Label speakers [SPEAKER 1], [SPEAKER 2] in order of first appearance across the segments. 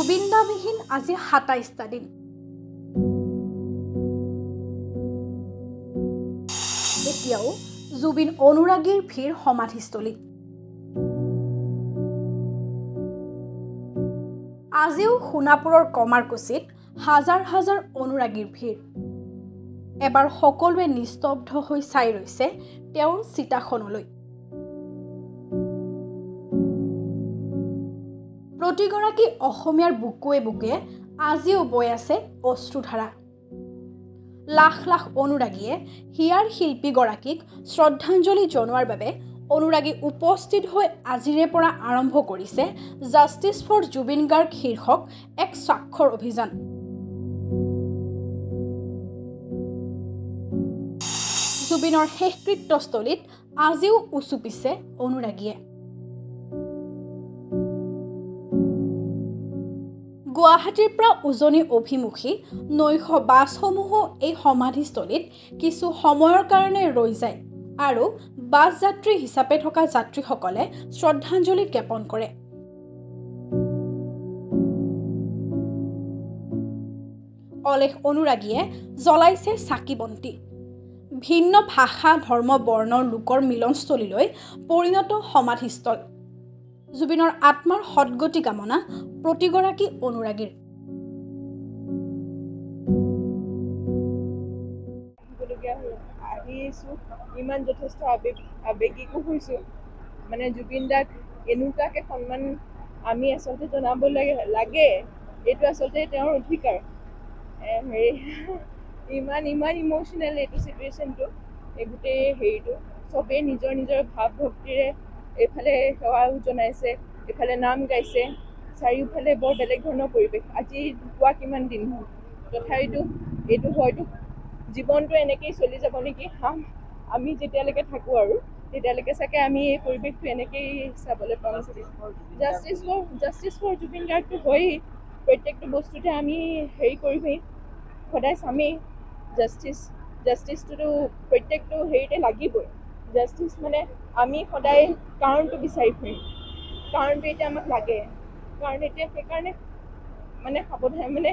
[SPEAKER 1] জুবিনদাবিহীন আজি ২৭টা দিন। এতিয়াও জুবিন অনুৰাগীৰ ভিৰ সমাধিস্থলীত। আজিও সোণাপুৰৰ কমাৰকুছিত হাজাৰ হাজাৰ অনুৰাগীৰ ভিৰ। এবাৰ সকলোৱে নিস্তব্ধ হৈ চাই ৰৈছে তেওঁৰ চিতাখনলৈ। প্ৰতিগৰাকী অসমীয়াৰ বুকুৱে বুকুৱে আজিও বৈ আছে অশ্ৰুধাৰা। লাখ লাখ অনুৰাগীয়ে হিয়াৰ শিল্পীগৰাকীক শ্ৰদ্ধাঞ্জলি জনোৱাৰ বাবে অনুৰাগী উপস্থিত হৈ আজিৰে পৰা আৰম্ভ কৰিছে জাষ্টিছ ফৰ জুবিন গাৰ্গ শীৰ্ষক এক স্বাক্ষৰ অভিযান। জুবিনৰ শেষকৃত্যস্থলীত আজিও উচুপিছে অনুৰাগীয়ে। গুৱাহাটীৰ পৰা উজনি অভিমুখী নৈশ বাছসমূহো এই সমাধিস্থলীত কিছু সময়ৰ কাৰণে ৰৈ যায় আৰু বাছ যাত্ৰী হিচাপে থকা যাত্ৰীসকলে শ্ৰদ্ধাঞ্জলি জ্ঞাপন কৰে। অলেখ অনুৰাগীয়ে জ্বলাইছে চাকি বন্তি। ভিন্ন ভাষা ধৰ্ম বৰ্ণৰ লোকৰ মিলনস্থলীলৈ পৰিণত সমাধিস্থল। জুবিনৰ আত্মাৰ সদগতি কামনা প্ৰতিগৰাকী অনুৰাগীৰ।
[SPEAKER 2] ইমান যথেষ্ট আৱেগিকো হৈছোঁ। মানে জুবিন দাক এনেকুৱাকৈ সন্মান আমি আচলতে জনাব লাগে, এইটো আচলতে তেওঁৰ অধিকাৰ। ইমান ইম'চনেল এইটো চিটুৱেশ্যনটো, এই গোটেই হেৰিটো চবেই নিজৰ নিজৰ ভাৱ ভক্তিৰে এইফালে সেৱাও জনাইছে, এইফালে নাম গাইছে, চাৰিওফালে বৰ বেলেগ ধৰণৰ পৰিৱেশ। আজি ঢুকুৱা কিমান দিন হ'ল, তথাপিতো এইটো হয়তো জীৱনটো এনেকেই চলি যাব নেকি। আমি যেতিয়ালৈকে থাকোঁ আৰু তেতিয়ালৈকে চাগে আমি এই পৰিৱেশটো এনেকেই চাবলৈ পাম। জাষ্টিছ ফৰ জুবিন গাৰ্গটো হয়েই, প্ৰত্যেকটো বস্তুতে আমি হেৰি কৰিমেই, সদায় চামেই। জাষ্টিছটোতো প্ৰত্যেকটো হেৰিতে লাগিবই। জাষ্টিছ মানে আমি সদায় কাৰণটো বিচাৰি ফুৰিম, কাৰণটো এতিয়া আমাক লাগে। কাৰণ এতিয়া সেইকাৰণে মানে সাৱধান মানে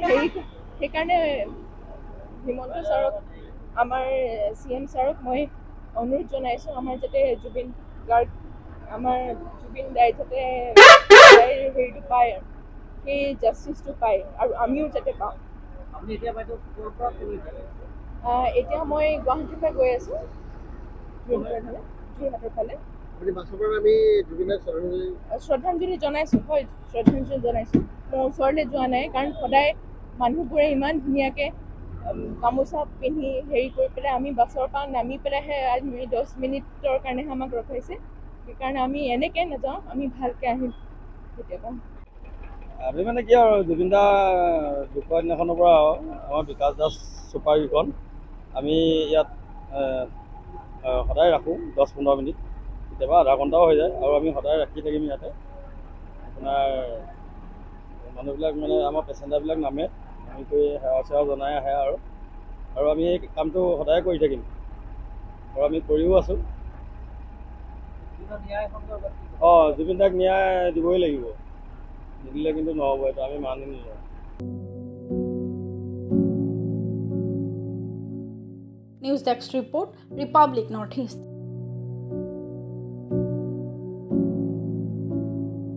[SPEAKER 2] সেইকাৰণে হিমন্ত ছাৰক, আমাৰ CM ছাৰক মই অনুৰোধ জনাইছোঁ, আমাৰ যাতে জুবিন গাৰ্গ, আমাৰ জুবিন দাই যাতে হেৰিটো পায়, সেই জাষ্টিছটো পায় আৰু আমিও যাতে পাওঁ। এতিয়া মই গুৱাহাটীৰ পৰা গৈ আছোঁ যোৰহাটৰ ফালে। শ্ৰদ্ধাঞ্জলি জনাইছোঁ, হয় শ্ৰদ্ধাঞ্জলি জনাইছোঁ। মই ওচৰলৈ যোৱা নাই, কাৰণ সদায় মানুহবোৰে ইমান ধুনীয়াকৈ গামোচা পিন্ধি হেৰি কৰি পেলাই আমি বাছৰ পৰা নামি পেলাইহে 10 মিনিটৰ কাৰণেহে আমাক ৰখাইছে। সেইকাৰণে আমি এনেকৈ নাযাওঁ, আমি ভালকৈ আহিম কেতিয়াবা।
[SPEAKER 3] আমি মানে কি আৰু জুবিন দা ঢুকুৱা দিনাখনৰ পৰা আমাৰ বিকাশ দাস চুপাৰকেইখন আমি ইয়াত সদায় ৰাখোঁ 10-15 মিনিট, কেতিয়াবা আধা ঘণ্টাও হৈ যায়, আৰু আমি সদায় ৰাখি থাকিম ইয়াতে। আপোনাৰ মানুহবিলাক মানে আমাৰ পেচেঞ্জাৰবিলাক নামে, আমি কৰি সেৱা চেৱা জনাই আহে আৰু আমি এই কামটো সদায় কৰি থাকিম আৰু আমি কৰিও আছোঁ। জুবিন দাক ন্যায় দিবই লাগিব, নিদিলে কিন্তু নহ'ব, এইটো আমি মানি নলওঁ।
[SPEAKER 1] News desk report, Republic north east.